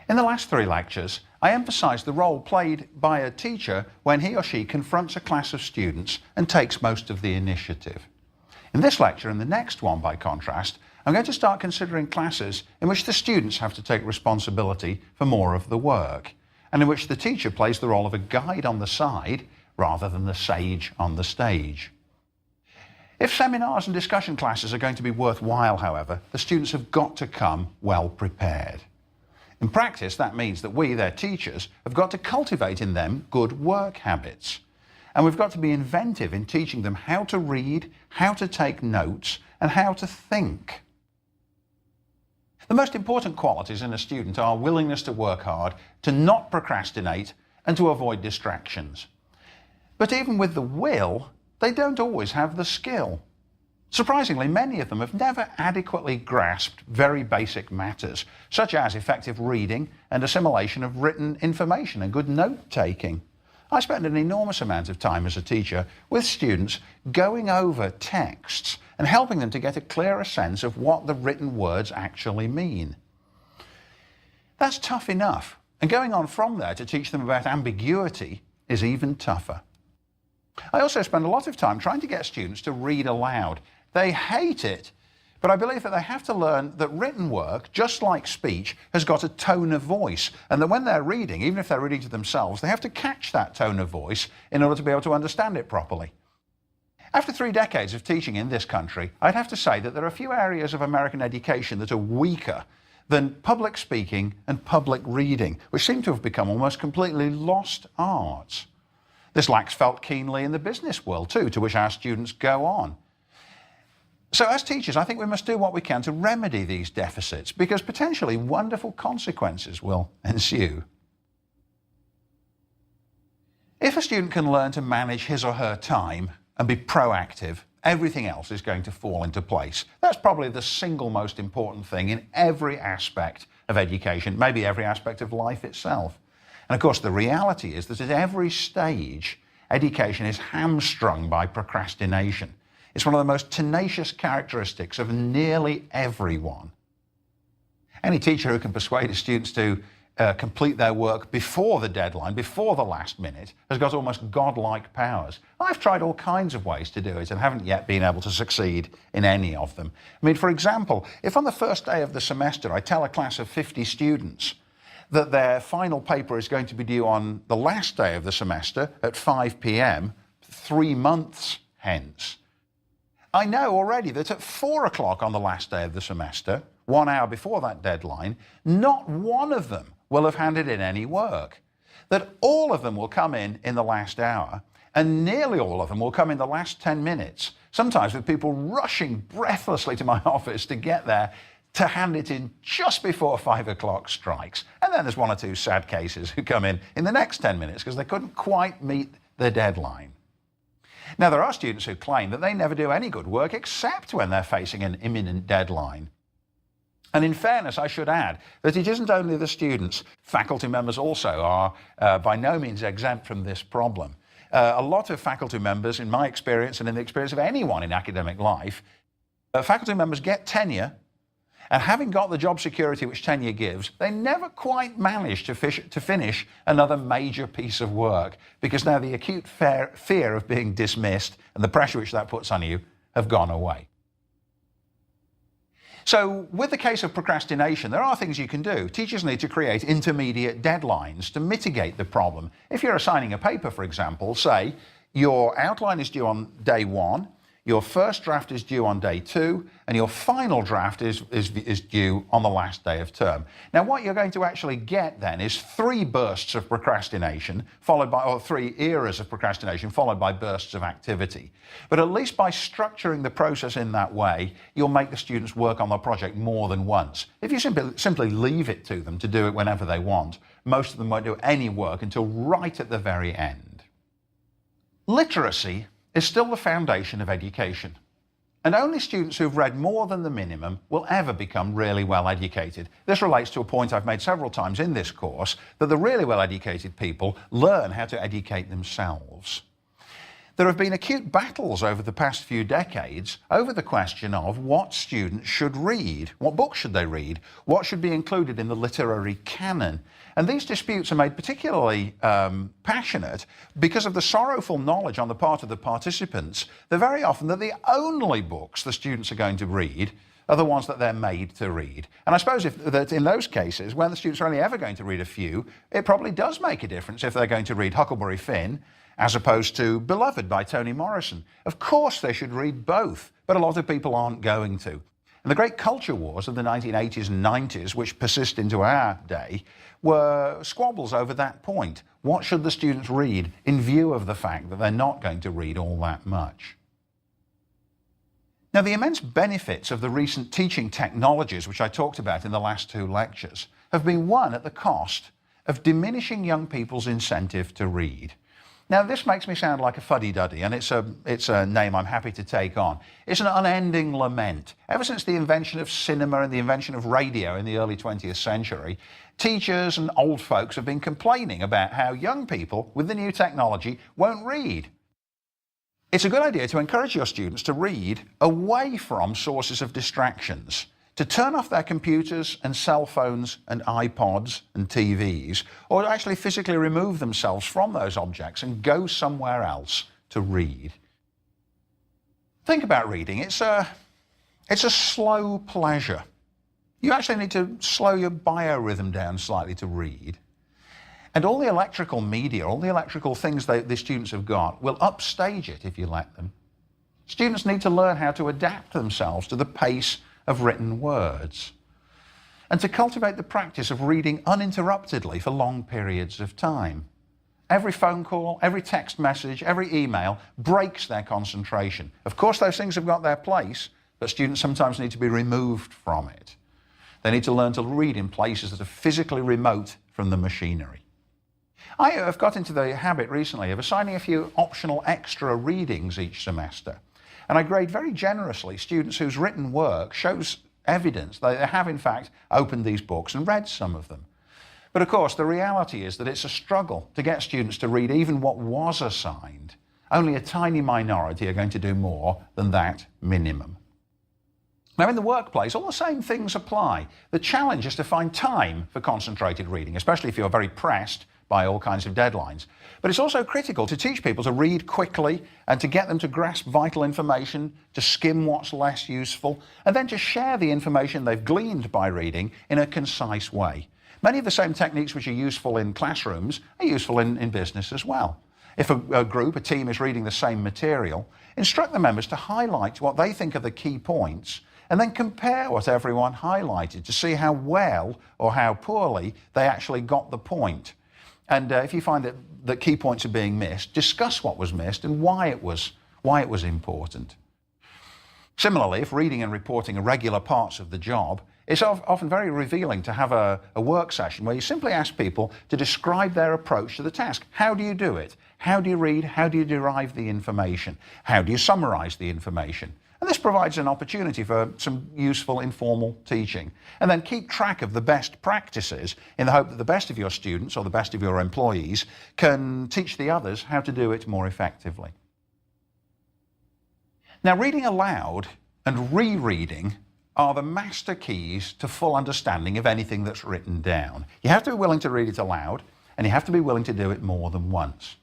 In the last 3 lectures, I emphasised the role played by a teacher when he or she confronts a class of students and takes most of the initiative. In this lecture and the next one, by contrast, I'm going to start considering classes in which the students have to take responsibility for more of the work, and in which the teacher plays the role of a guide on the side rather than the sage on the stage. If seminars and discussion classes are going to be worthwhile, however, the students have got to come well prepared. In practice, that means that we, their teachers, have got to cultivate in them good work habits. And we've got to be inventive in teaching them how to read, how to take notes, and how to think. The most important qualities in a student are willingness to work hard, to not procrastinate, and to avoid distractions. But even with the will, they don't always have the skill. Surprisingly, many of them have never adequately grasped very basic matters, such as effective reading and assimilation of written information and good note-taking. I spend an enormous amount of time as a teacher with students going over texts and helping them to get a clearer sense of what the written words actually mean. That's tough enough, and going on from there to teach them about ambiguity is even tougher. I also spend a lot of time trying to get students to read aloud. They hate it, but I believe that they have to learn that written work, just like speech, has got a tone of voice, and that when they're reading, even if they're reading to themselves, they have to catch that tone of voice in order to be able to understand it properly. After 3 decades of teaching in this country, I'd have to say that there are a few areas of American education that are weaker than public speaking and public reading, which seem to have become almost completely lost arts. This lack's felt keenly in the business world too, to which our students go on. So as teachers, I think we must do what we can to remedy these deficits, because potentially wonderful consequences will ensue. If a student can learn to manage his or her time and be proactive, everything else is going to fall into place. That's probably the single most important thing in every aspect of education, maybe every aspect of life itself. And of course, the reality is that at every stage, education is hamstrung by procrastination. It's one of the most tenacious characteristics of nearly everyone. Any teacher who can persuade his students to complete their work before the deadline, before the last minute, has got almost godlike powers. I've tried all kinds of ways to do it and haven't yet been able to succeed in any of them. I mean, for example, if on the first day of the semester I tell a class of 50 students that their final paper is going to be due on the last day of the semester at 5 p.m., 3 months hence, I know already that at 4 o'clock on the last day of the semester, 1 hour before that deadline, not one of them will have handed in any work. That all of them will come in the last hour, and nearly all of them will come in the last 10 minutes, sometimes with people rushing breathlessly to my office to get there to hand it in just before 5 o'clock strikes. And then there's 1 or 2 sad cases who come in the next 10 minutes because they couldn't quite meet the deadline. Now, there are students who claim that they never do any good work except when they're facing an imminent deadline. And in fairness, I should add that it isn't only the students. Faculty members also are by no means exempt from this problem. A lot of faculty members, in my experience and in the experience of anyone in academic life, faculty members get tenure, and having got the job security which tenure gives, they never quite manage to finish another major piece of work, because now the acute fear of being dismissed and the pressure which that puts on you have gone away. So with the case of procrastination, there are things you can do. Teachers need to create intermediate deadlines to mitigate the problem. If you're assigning a paper, for example, say your outline is due on day 1, your first draft is due on day 2, and your final draft is due on the last day of term. Now, what you're going to actually get then is 3 bursts of procrastination, or 3 eras of procrastination, followed by bursts of activity. But at least by structuring the process in that way, you'll make the students work on the project more than once. If you simply leave it to them to do it whenever they want, most of them won't do any work until right at the very end. Literacy is still the foundation of education. And only students who've read more than the minimum will ever become really well educated. This relates to a point I've made several times in this course, that the really well educated people learn how to educate themselves. There have been acute battles over the past few decades over the question of what students should read, what books should they read, what should be included in the literary canon. And these disputes are made particularly passionate because of the sorrowful knowledge on the part of the participants that very often that the only books the students are going to read are the ones that they're made to read. And I suppose that in those cases, when the students are only ever going to read a few, it probably does make a difference if they're going to read Huckleberry Finn as opposed to Beloved by Toni Morrison. Of course they should read both, but a lot of people aren't going to. And the great culture wars of the 1980s and 90s, which persist into our day, were squabbles over that point. What should the students read in view of the fact that they're not going to read all that much? Now, the immense benefits of the recent teaching technologies, which I talked about in the last two lectures, have been won at the cost of diminishing young people's incentive to read. Now, this makes me sound like a fuddy-duddy, and it's a name I'm happy to take on. It's an unending lament. Ever since the invention of cinema and the invention of radio in the early 20th century, teachers and old folks have been complaining about how young people with the new technology won't read. It's a good idea to encourage your students to read away from sources of distractions, to turn off their computers and cell phones and iPods and TVs, or to actually physically remove themselves from those objects and go somewhere else to read. Think about reading. It's a slow pleasure. You actually need to slow your biorhythm down slightly to read. And all the electrical media, all the electrical things the students have got will upstage it if you let them. Students need to learn how to adapt themselves to the pace of written words, and to cultivate the practice of reading uninterruptedly for long periods of time. Every phone call, every text message, every email breaks their concentration. Of course, those things have got their place, but students sometimes need to be removed from it. They need to learn to read in places that are physically remote from the machinery. I have got into the habit recently of assigning a few optional extra readings each semester. And I grade very generously students whose written work shows evidence that they have in fact opened these books and read some of them. But of course the reality is that it's a struggle to get students to read even what was assigned. Only a tiny minority are going to do more than that minimum. Now in the workplace, all the same things apply. The challenge is to find time for concentrated reading, especially if you're very pressed by all kinds of deadlines. But it's also critical to teach people to read quickly and to get them to grasp vital information, to skim what's less useful, and then to share the information they've gleaned by reading in a concise way. Many of the same techniques which are useful in classrooms are useful in business as well. If a team is reading the same material, instruct the members to highlight what they think are the key points and then compare what everyone highlighted to see how well or how poorly they actually got the point. And if you find that key points are being missed, discuss what was missed and why it was important. Similarly, if reading and reporting are regular parts of the job, it's often very revealing to have a work session where you simply ask people to describe their approach to the task. How do you do it? How do you read? How do you derive the information? How do you summarize the information? And this provides an opportunity for some useful informal teaching. And then keep track of the best practices in the hope that the best of your students or the best of your employees can teach the others how to do it more effectively. Now, reading aloud and rereading are the master keys to full understanding of anything that's written down. You have to be willing to read it aloud, and you have to be willing to do it more than once.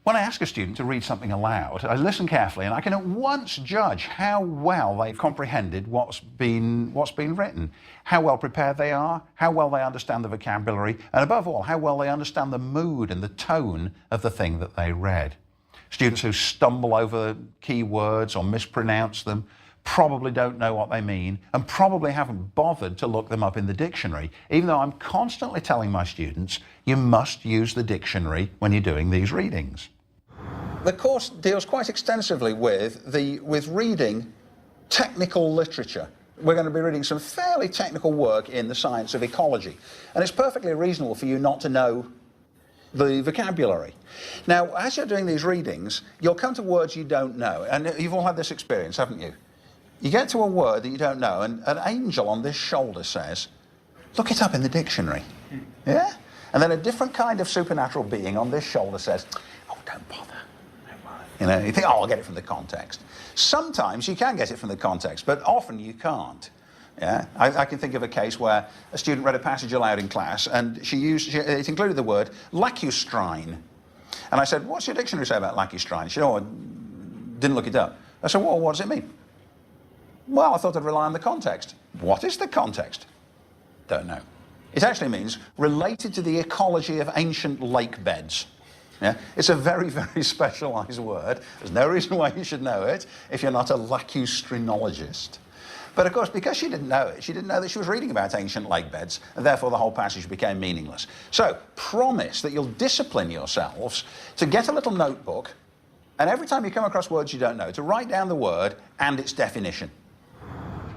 When I ask a student to read something aloud, I listen carefully and I can at once judge how well they've comprehended what's been written, how well prepared they are, how well they understand the vocabulary, and above all, how well they understand the mood and the tone of the thing that they read. Students who stumble over key words or mispronounce them probably don't know what they mean and probably haven't bothered to look them up in the dictionary, even though I'm constantly telling my students you must use the dictionary when you're doing these readings. The course deals quite extensively with reading technical literature. We're going to be reading some fairly technical work in the science of ecology, and it's perfectly reasonable for you not to know the vocabulary. Now, as you're doing these readings, you'll come to words you don't know, and you've all had this experience, haven't you? You get to a word that you don't know, and an angel on this shoulder says, look it up in the dictionary. Yeah? And then a different kind of supernatural being on this shoulder says, oh, don't bother. You know, you think, oh, I'll get it from the context. Sometimes you can get it from the context, but often you can't. Yeah, I can think of a case where a student read a passage aloud in class, and it included the word lacustrine. And I said, what's your dictionary say about lacustrine? She said, oh, I didn't look it up. I said, well, what does it mean? Well, I thought I'd rely on the context. What is the context? Don't know. It actually means related to the ecology of ancient lake beds. Yeah? It's a very, very specialised word. There's no reason why you should know it if you're not a lacustrinologist. But of course, because she didn't know it, she didn't know that she was reading about ancient lake beds, and therefore the whole passage became meaningless. So promise that you'll discipline yourselves to get a little notebook, and every time you come across words you don't know, to write down the word and its definition.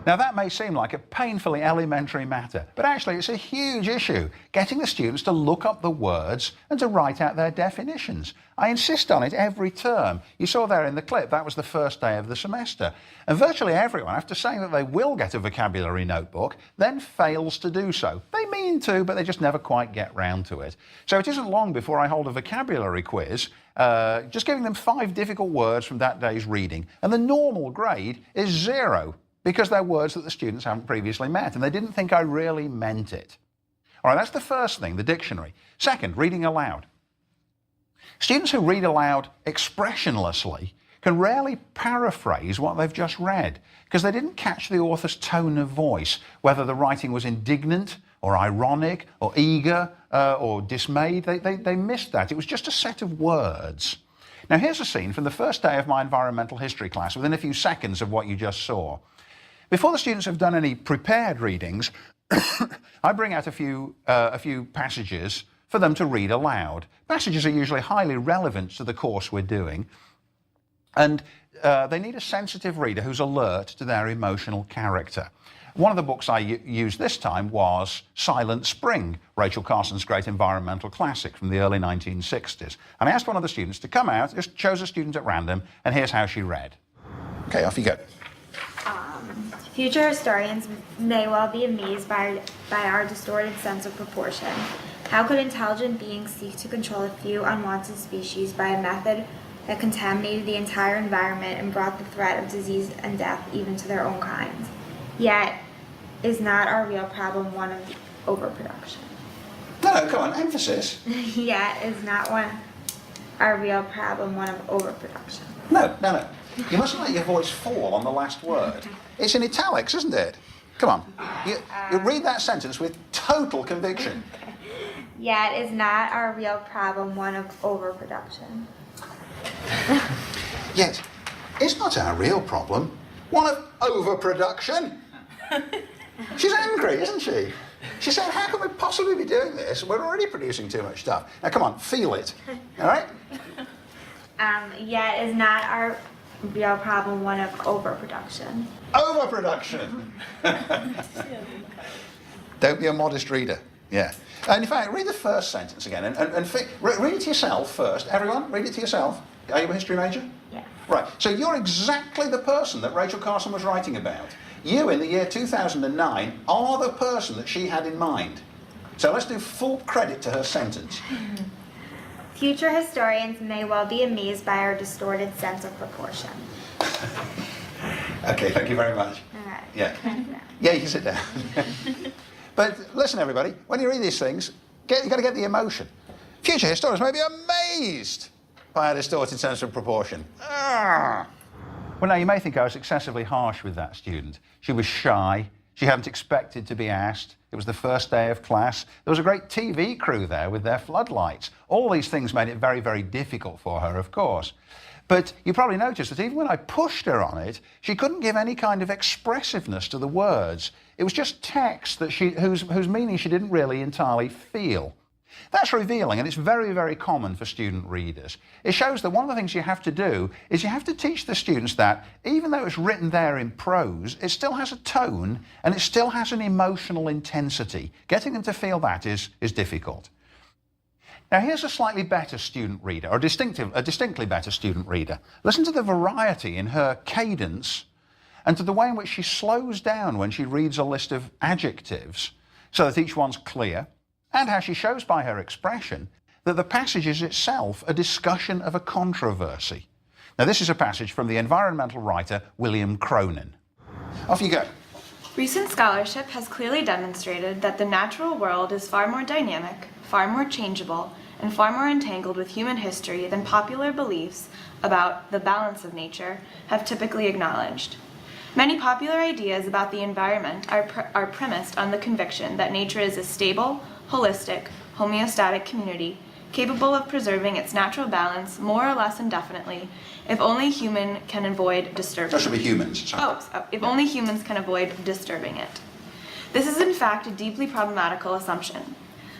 Now that may seem like a painfully elementary matter, but actually it's a huge issue, getting the students to look up the words and to write out their definitions. I insist on it every term. You saw there in the clip, that was the first day of the semester. And virtually everyone, after saying that they will get a vocabulary notebook, then fails to do so. They mean to, but they just never quite get round to it. So it isn't long before I hold a vocabulary quiz, just giving them 5 difficult words from that day's reading. And the normal grade is 0. Because they're words that the students haven't previously met, and they didn't think I really meant it. All right, that's the first thing, the dictionary. Second, reading aloud. Students who read aloud expressionlessly can rarely paraphrase what they've just read, because they didn't catch the author's tone of voice, whether the writing was indignant, or ironic, or eager, or dismayed. They missed that. It was just a set of words. Now here's a scene from the first day of my environmental history class, within a few seconds of what you just saw. Before the students have done any prepared readings, I bring out a few passages for them to read aloud. Passages are usually highly relevant to the course we're doing, and they need a sensitive reader who's alert to their emotional character. One of the books I used this time was Silent Spring, Rachel Carson's great environmental classic from the early 1960s. And I asked one of the students to come out, just chose a student at random, and here's how she read. Okay, off you go. Future historians may well be amazed by our distorted sense of proportion. How could intelligent beings seek to control a few unwanted species by a method that contaminated the entire environment and brought the threat of disease and death even to their own kind? Yet, is not our real problem one of overproduction? No, come on, emphasis. Yet, is not our real problem one of overproduction? No. You mustn't let your voice fall on the last word. It's in italics, isn't it? Come on. You read that sentence with total conviction. Yet is not our real problem one of overproduction? Yet, it's not our real problem one of overproduction. She's angry, isn't she? She said, how can we possibly be doing this? We're already producing too much stuff. Now, come on, feel it. All right? Yet is not our real problem one of overproduction? Overproduction! Don't be a modest reader. Yeah. And in fact, read the first sentence again and read it to yourself first. Everyone, read it to yourself. Are you a history major? Yeah. Right. So you're exactly the person that Rachel Carson was writing about. You, in the year 2009, are the person that she had in mind. So let's do full credit to her sentence. Future historians may well be amazed by our distorted sense of proportion. Okay, thank you very much. All right. Yeah. Yeah, you can sit down. But listen, everybody, when you read these things, you've got to get the emotion. Future historians may be amazed by our distorted sense of proportion. Well, now, you may think I was excessively harsh with that student. She was shy. She hadn't expected to be asked. It was the first day of class. There was a great TV crew there with their floodlights. All these things made it very, very difficult for her, of course. But you probably noticed that even when I pushed her on it, she couldn't give any kind of expressiveness to the words. It was just text that whose meaning she didn't really entirely feel. That's revealing, and it's very, very common for student readers. It shows that one of the things you have to do is you have to teach the students that even though it's written there in prose, it still has a tone and it still has an emotional intensity. Getting them to feel that is difficult. Now here's a slightly better student reader, or a distinctly better student reader. Listen to the variety in her cadence and to the way in which she slows down when she reads a list of adjectives so that each one's clear, and how she shows by her expression that the passage is itself a discussion of a controversy. Now, this is a passage from the environmental writer William Cronin. Off you go. Recent scholarship has clearly demonstrated that the natural world is far more dynamic, far more changeable, and far more entangled with human history than popular beliefs about the balance of nature have typically acknowledged. Many popular ideas about the environment are premised on the conviction that nature is a stable, holistic, homeostatic community capable of preserving its natural balance more or less indefinitely if only human can avoid disturbing That should be humans. Sorry. if only humans can avoid disturbing it. This is in fact a deeply problematical assumption.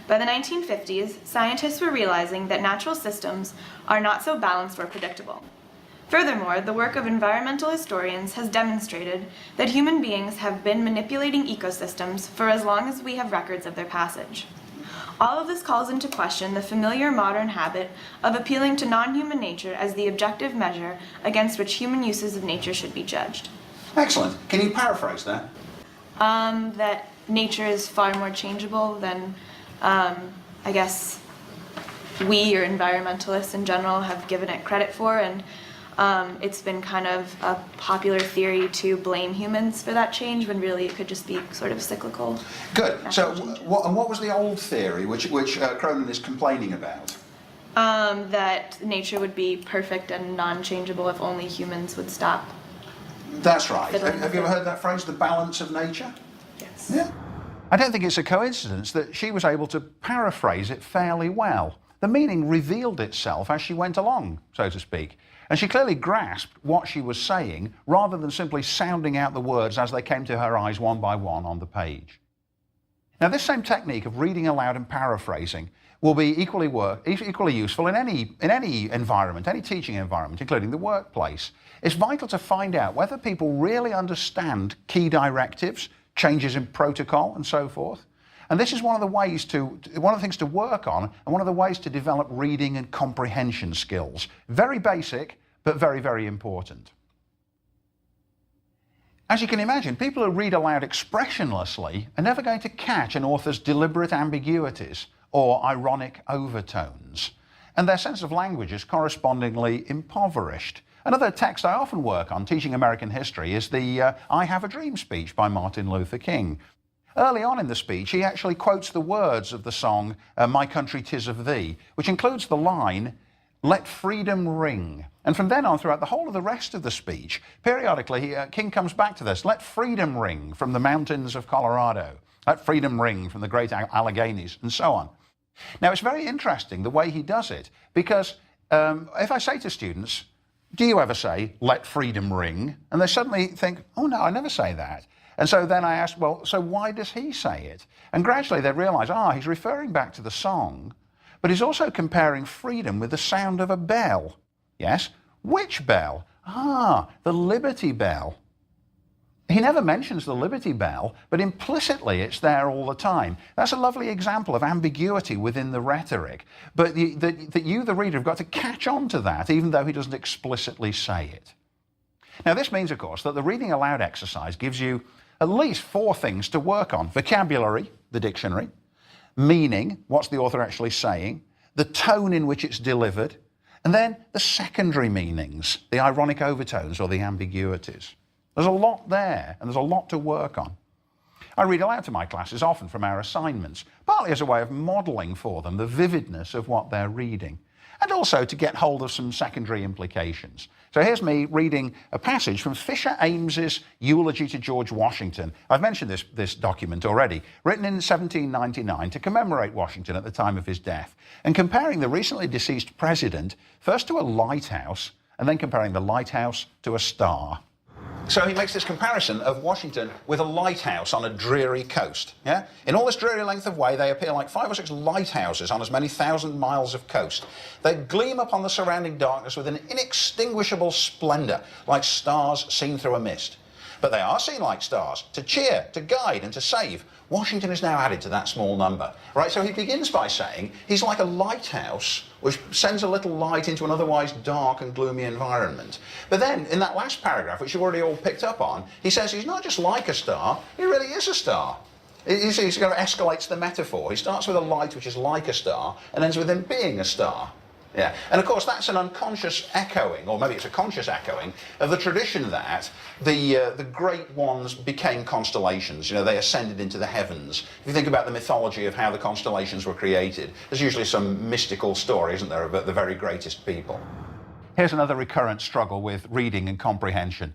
By the 1950s, scientists were realizing that natural systems are not so balanced or predictable. Furthermore, the work of environmental historians has demonstrated that human beings have been manipulating ecosystems for as long as we have records of their passage. All of this calls into question the familiar modern habit of appealing to non-human nature as the objective measure against which human uses of nature should be judged. Excellent. Can you paraphrase that? That nature is far more changeable than, I guess, we or environmentalists in general have given it credit for, and it's been kind of a popular theory to blame humans for that change when really it could just be sort of cyclical. Good. So, what was the old theory which Cronin is complaining about? That nature would be perfect and non-changeable if only humans would stop. That's right. Fiddling Have you ever heard that phrase, the balance of nature? Yes. Yeah. I don't think it's a coincidence that she was able to paraphrase it fairly well. The meaning revealed itself as she went along, so to speak. And she clearly grasped what she was saying rather than simply sounding out the words as they came to her eyes one by one on the page. Now, this same technique of reading aloud and paraphrasing will be equally useful in any environment, any teaching environment, including the workplace. It's vital to find out whether people really understand key directives, changes in protocol, and so forth. And this is one of the things to work on, and one of the ways to develop reading and comprehension skills. Very basic, but very, very important. As you can imagine, people who read aloud expressionlessly are never going to catch an author's deliberate ambiguities or ironic overtones, and their sense of language is correspondingly impoverished. Another text I often work on teaching American history is the I Have a Dream speech by Martin Luther King. Early on in the speech, he actually quotes the words of the song, My Country 'Tis of Thee, which includes the line, let freedom ring. And from then on, throughout the whole of the rest of the speech, periodically, King comes back to this, let freedom ring from the mountains of Colorado, let freedom ring from the great Alleghenies, and so on. Now, it's very interesting the way he does it, because if I say to students, do you ever say, let freedom ring? And they suddenly think, oh no, I never say that. And so then I asked, well, so why does he say it? And gradually they realize, he's referring back to the song, but he's also comparing freedom with the sound of a bell. Yes? Which bell? The Liberty Bell. He never mentions the Liberty Bell, but implicitly it's there all the time. That's a lovely example of ambiguity within the rhetoric, but that you, the reader, have got to catch on to that, even though he doesn't explicitly say it. Now, this means, of course, that the reading aloud exercise gives you at least 4 things to work on. Vocabulary, the dictionary, meaning, what's the author actually saying, the tone in which it's delivered, and then the secondary meanings, the ironic overtones or the ambiguities. There's a lot there, and there's a lot to work on. I read aloud to my classes often from our assignments, partly as a way of modelling for them the vividness of what they're reading, and also to get hold of some secondary implications. So here's me reading a passage from Fisher Ames's Eulogy to George Washington. I've mentioned this document already, written in 1799 to commemorate Washington at the time of his death, and comparing the recently deceased president first to a lighthouse, and then comparing the lighthouse to a star. So he makes this comparison of Washington with a lighthouse on a dreary coast. Yeah? In all this dreary length of way, they appear like 5 or 6 lighthouses on as many thousand miles of coast. They gleam upon the surrounding darkness with an inextinguishable splendour, like stars seen through a mist. But they are seen like stars, to cheer, to guide, and to save. Washington is now added to that small number. Right, so he begins by saying he's like a lighthouse which sends a little light into an otherwise dark and gloomy environment. But then, in that last paragraph, which you've already all picked up on, he says he's not just like a star, he really is a star. He kind of escalates the metaphor. He starts with a light which is like a star, and ends with him being a star. Yeah, and of course that's an unconscious echoing, or maybe it's a conscious echoing, of the tradition that the great ones became constellations. You know, they ascended into the heavens. If you think about the mythology of how the constellations were created, there's usually some mystical story, isn't there, about the very greatest people. Here's another recurrent struggle with reading and comprehension.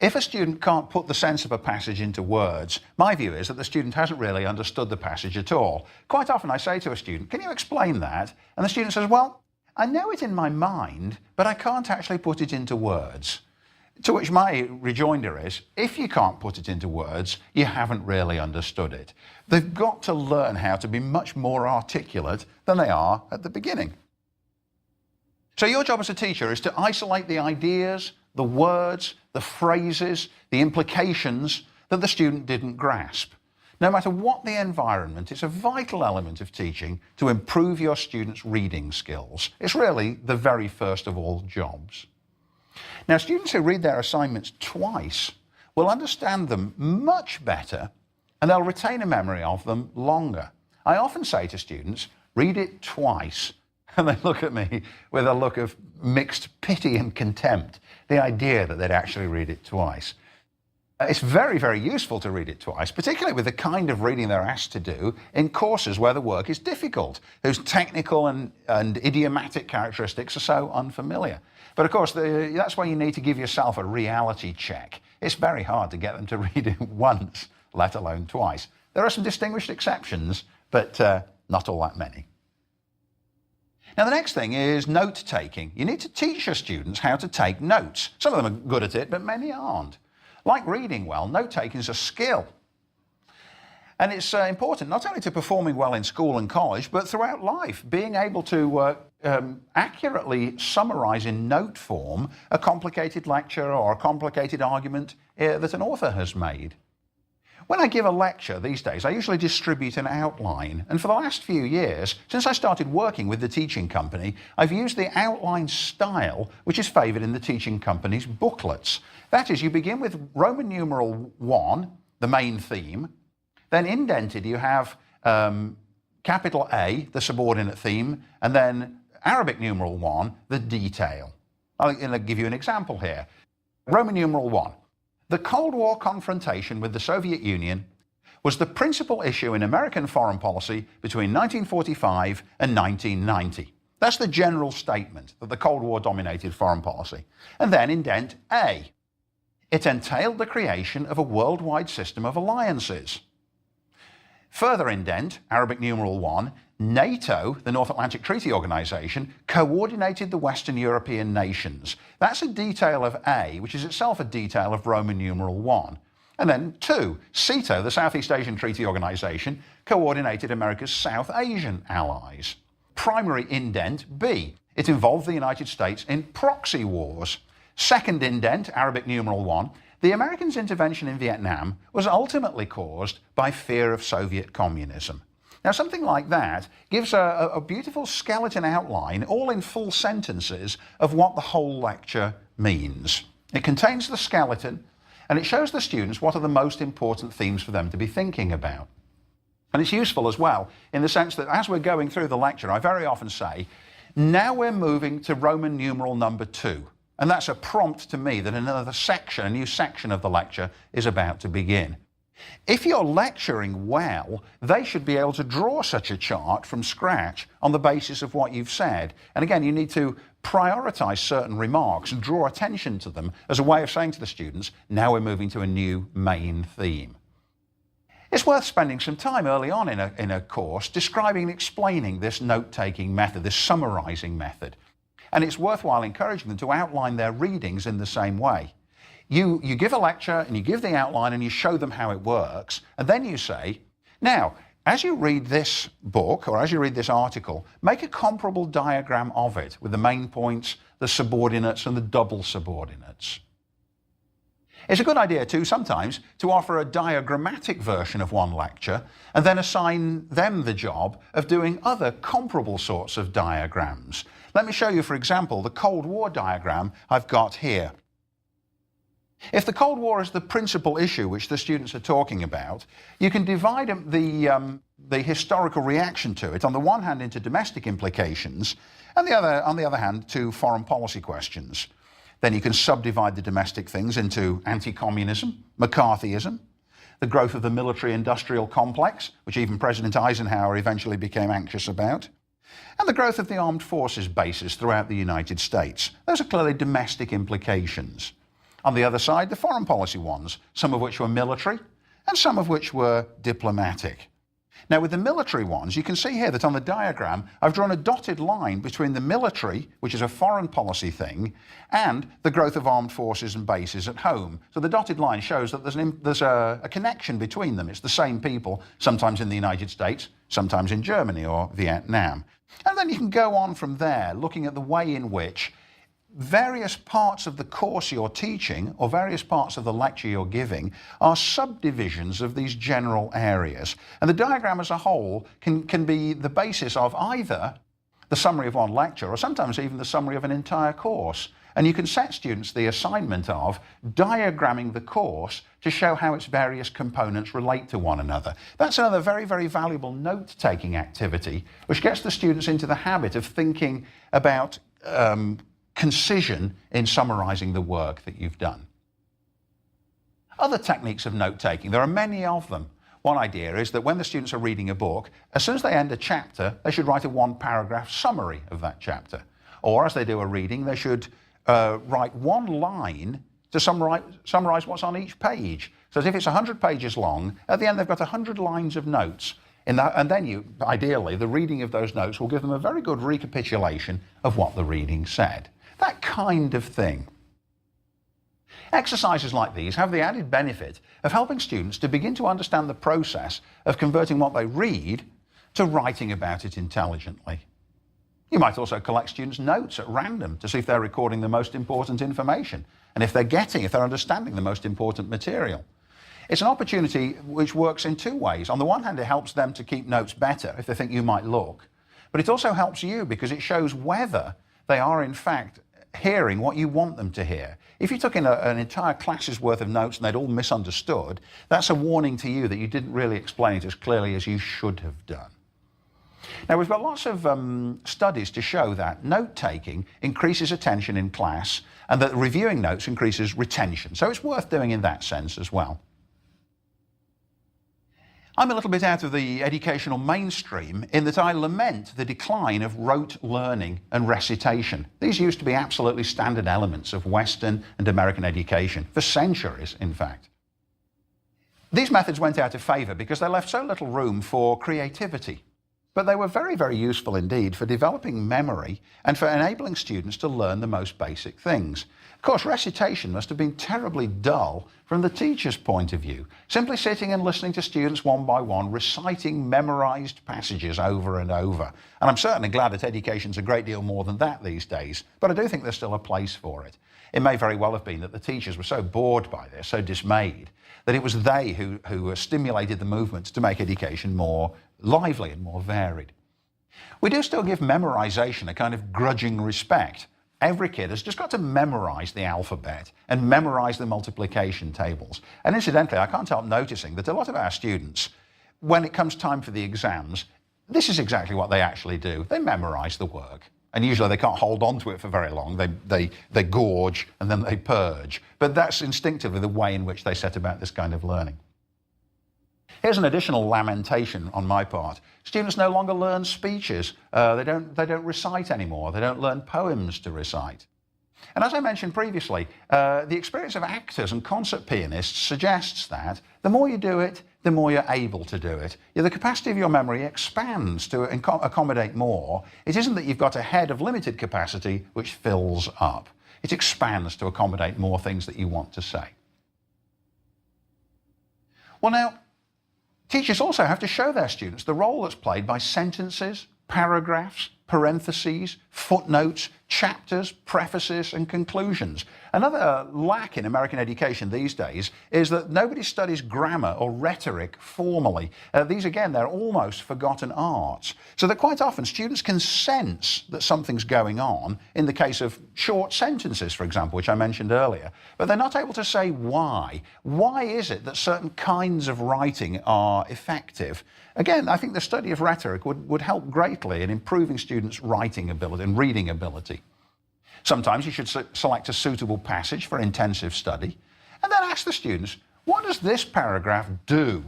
If a student can't put the sense of a passage into words, my view is that the student hasn't really understood the passage at all. Quite often I say to a student, can you explain that? And the student says, well, I know it in my mind, but I can't actually put it into words. To which my rejoinder is, if you can't put it into words, you haven't really understood it. They've got to learn how to be much more articulate than they are at the beginning. So your job as a teacher is to isolate the ideas, the words, the phrases, the implications that the student didn't grasp. No matter what the environment, it's a vital element of teaching to improve your students' reading skills. It's really the very first of all jobs. Now, students who read their assignments twice will understand them much better and they'll retain a memory of them longer. I often say to students, read it twice. And they look at me with a look of mixed pity and contempt, the idea that they'd actually read it twice. It's very, very useful to read it twice, particularly with the kind of reading they're asked to do in courses where the work is difficult, whose technical and idiomatic characteristics are so unfamiliar. But of course, that's why you need to give yourself a reality check. It's very hard to get them to read it once, let alone twice. There are some distinguished exceptions, but not all that many. Now, the next thing is note-taking. You need to teach your students how to take notes. Some of them are good at it, but many aren't. Like reading well, note-taking is a skill. And it's important not only to performing well in school and college, but throughout life. Being able to accurately summarize in note form a complicated lecture or a complicated argument that an author has made. When I give a lecture these days, I usually distribute an outline. And for the last few years, since I started working with the teaching company, I've used the outline style which is favoured in the teaching company's booklets. That is, you begin with Roman numeral 1, the main theme. Then indented you have capital A, the subordinate theme, and then Arabic numeral 1, the detail. I'll give you an example here. Roman numeral 1. The Cold War confrontation with the Soviet Union was the principal issue in American foreign policy between 1945 and 1990. That's the general statement, that the Cold War dominated foreign policy. And then indent A. It entailed the creation of a worldwide system of alliances. Further indent, Arabic numeral 1, NATO, the North Atlantic Treaty Organization, coordinated the Western European nations. That's a detail of A, which is itself a detail of Roman numeral 1. And then 2, SEATO, the Southeast Asian Treaty Organization, coordinated America's South Asian allies. Primary indent B. It involved the United States in proxy wars. Second indent, Arabic numeral 1, the Americans' intervention in Vietnam was ultimately caused by fear of Soviet communism. Now, something like that gives a beautiful skeleton outline, all in full sentences, of what the whole lecture means. It contains the skeleton, and it shows the students what are the most important themes for them to be thinking about. And it's useful as well, in the sense that as we're going through the lecture, I very often say, now we're moving to Roman numeral number 2. And that's a prompt to me that another section, a new section of the lecture, is about to begin. If you're lecturing well, they should be able to draw such a chart from scratch on the basis of what you've said. And again, you need to prioritize certain remarks and draw attention to them as a way of saying to the students, now we're moving to a new main theme. It's worth spending some time early on in a course describing and explaining this note-taking method, this summarizing method. And it's worthwhile encouraging them to outline their readings in the same way. You give a lecture and you give the outline and you show them how it works, and then you say, now, as you read this book or as you read this article, make a comparable diagram of it with the main points, the subordinates and the double subordinates. It's a good idea too sometimes to offer a diagrammatic version of one lecture and then assign them the job of doing other comparable sorts of diagrams. Let me show you, for example, the Cold War diagram I've got here. If the Cold War is the principal issue which the students are talking about, you can divide the the historical reaction to it, on the one hand into domestic implications, and on the other hand to foreign policy questions. Then you can subdivide the domestic things into anti-communism, McCarthyism, the growth of the military-industrial complex, which even President Eisenhower eventually became anxious about, and the growth of the armed forces bases throughout the United States. Those are clearly domestic implications. On the other side, the foreign policy ones, some of which were military and some of which were diplomatic. Now, with the military ones, you can see here that on the diagram, I've drawn a dotted line between the military, which is a foreign policy thing, and the growth of armed forces and bases at home. So the dotted line shows that there's a connection between them. It's the same people, sometimes in the United States, sometimes in Germany or Vietnam. And then you can go on from there, looking at the way in which various parts of the course you're teaching or various parts of the lecture you're giving are subdivisions of these general areas. And the diagram as a whole can be the basis of either the summary of one lecture or sometimes even the summary of an entire course. And you can set students the assignment of diagramming the course to show how its various components relate to one another. That's another very, very valuable note-taking activity, which gets the students into the habit of thinking about concision in summarizing the work that you've done. Other techniques of note-taking, there are many of them. One idea is that when the students are reading a book, as soon as they end a chapter, they should write a one-paragraph summary of that chapter. Or as they do a reading, they should write one line to summarize what's on each page. So if it's 100 pages long, at the end they've got 100 lines of notes. And then ideally, the reading of those notes will give them a very good recapitulation of what the reading said. That kind of thing. Exercises like these have the added benefit of helping students to begin to understand the process of converting what they read to writing about it intelligently. You might also collect students' notes at random to see if they're recording the most important information and if they're understanding the most important material. It's an opportunity which works in two ways. On the one hand, it helps them to keep notes better if they think you might look, but it also helps you because it shows whether they are in fact hearing what you want them to hear. If you took in an entire class's worth of notes and they'd all misunderstood, that's a warning to you that you didn't really explain it as clearly as you should have done. Now, we've got lots of studies to show that note-taking increases attention in class and that reviewing notes increases retention. So it's worth doing in that sense as well. I'm a little bit out of the educational mainstream in that I lament the decline of rote learning and recitation. These used to be absolutely standard elements of Western and American education, for centuries, in fact. These methods went out of favour because they left so little room for creativity. But they were very, very useful indeed for developing memory and for enabling students to learn the most basic things. Of course, recitation must have been terribly dull from the teacher's point of view, simply sitting and listening to students one by one reciting memorized passages over and over. And I'm certainly glad that education's a great deal more than that these days, but I do think there's still a place for it. It may very well have been that the teachers were so bored by this, so dismayed, that it was they who stimulated the movement to make education more lively and more varied. We do still give memorization a kind of grudging respect. Every kid has just got to memorize the alphabet and memorize the multiplication tables. And incidentally, I can't help noticing that a lot of our students, when it comes time for the exams, this is exactly what they actually do. They memorize the work. And usually they can't hold on to it for very long. They gorge and then they purge. But that's instinctively the way in which they set about this kind of learning. Here's an additional lamentation on my part. Students no longer learn speeches. They don't recite anymore. They don't learn poems to recite. And as I mentioned previously, the experience of actors and concert pianists suggests that the more you do it, the more you're able to do it. The capacity of your memory expands to accommodate more. It isn't that you've got a head of limited capacity which fills up. It expands to accommodate more things that you want to say. Well, now, teachers also have to show their students the role that's played by sentences, paragraphs, parentheses, footnotes, chapters, prefaces, and conclusions. Another lack in American education these days is that nobody studies grammar or rhetoric formally. These, again, they're almost forgotten arts. So that quite often students can sense that something's going on in the case of short sentences, for example, which I mentioned earlier, but they're not able to say why. Why is it that certain kinds of writing are effective? Again, I think the study of rhetoric would help greatly in improving students' writing ability and reading ability. Sometimes you should select a suitable passage for intensive study and then ask the students, what does this paragraph do?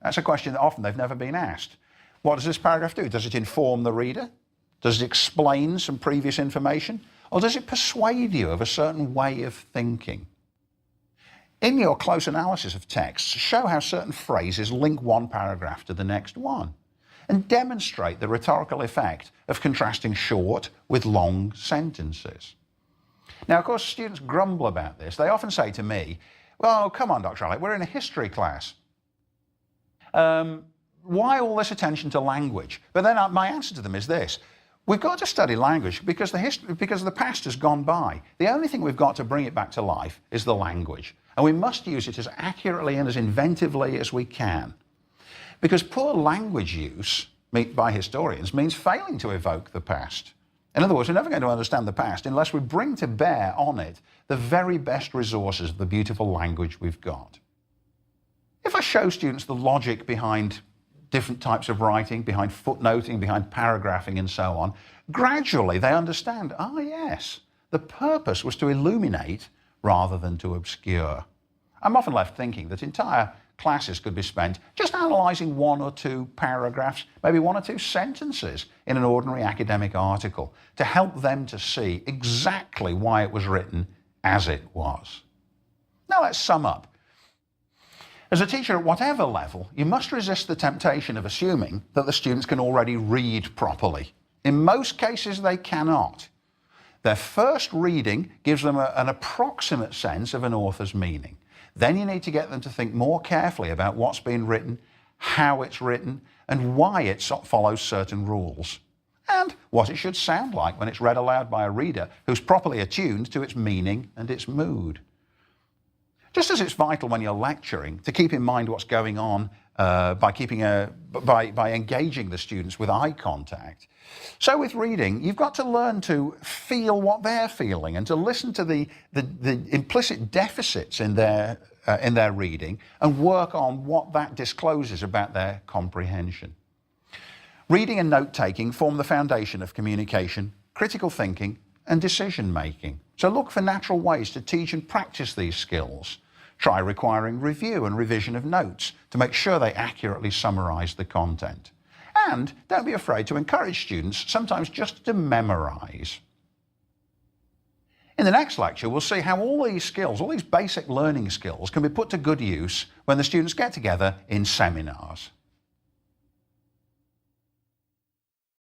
That's a question that often they've never been asked. What does this paragraph do? Does it inform the reader? Does it explain some previous information? Or does it persuade you of a certain way of thinking? In your close analysis of texts, show how certain phrases link one paragraph to the next one, and demonstrate the rhetorical effect of contrasting short with long sentences. Now, of course, students grumble about this. They often say to me, well, come on, Dr. Alec, we're in a history class. Why all this attention to language? But then my answer to them is this. We've got to study language because the past has gone by. The only thing we've got to bring it back to life is the language. And we must use it as accurately and as inventively as we can. Because poor language use by historians means failing to evoke the past. In other words, we're never going to understand the past unless we bring to bear on it the very best resources of the beautiful language we've got. If I show students the logic behind different types of writing, behind footnoting, behind paragraphing and so on, gradually they understand, yes, the purpose was to illuminate rather than to obscure. I'm often left thinking that entire classes could be spent just analysing one or two paragraphs, maybe one or two sentences in an ordinary academic article to help them to see exactly why it was written as it was. Now let's sum up. As a teacher at whatever level, you must resist the temptation of assuming that the students can already read properly. In most cases, they cannot. Their first reading gives them an approximate sense of an author's meaning. Then you need to get them to think more carefully about what's been written, how it's written, and why it follows certain rules, and what it should sound like when it's read aloud by a reader who's properly attuned to its meaning and its mood. Just as it's vital when you're lecturing to keep in mind what's going on by engaging the students with eye contact, so with reading, you've got to learn to feel what they're feeling and to listen to the implicit deficits in their reading and work on what that discloses about their comprehension. Reading and note-taking form the foundation of communication, critical thinking, and decision-making. So look for natural ways to teach and practice these skills. Try requiring review and revision of notes to make sure they accurately summarize the content. And don't be afraid to encourage students sometimes just to memorize. In the next lecture, we'll see how all these skills, all these basic learning skills, can be put to good use when the students get together in seminars.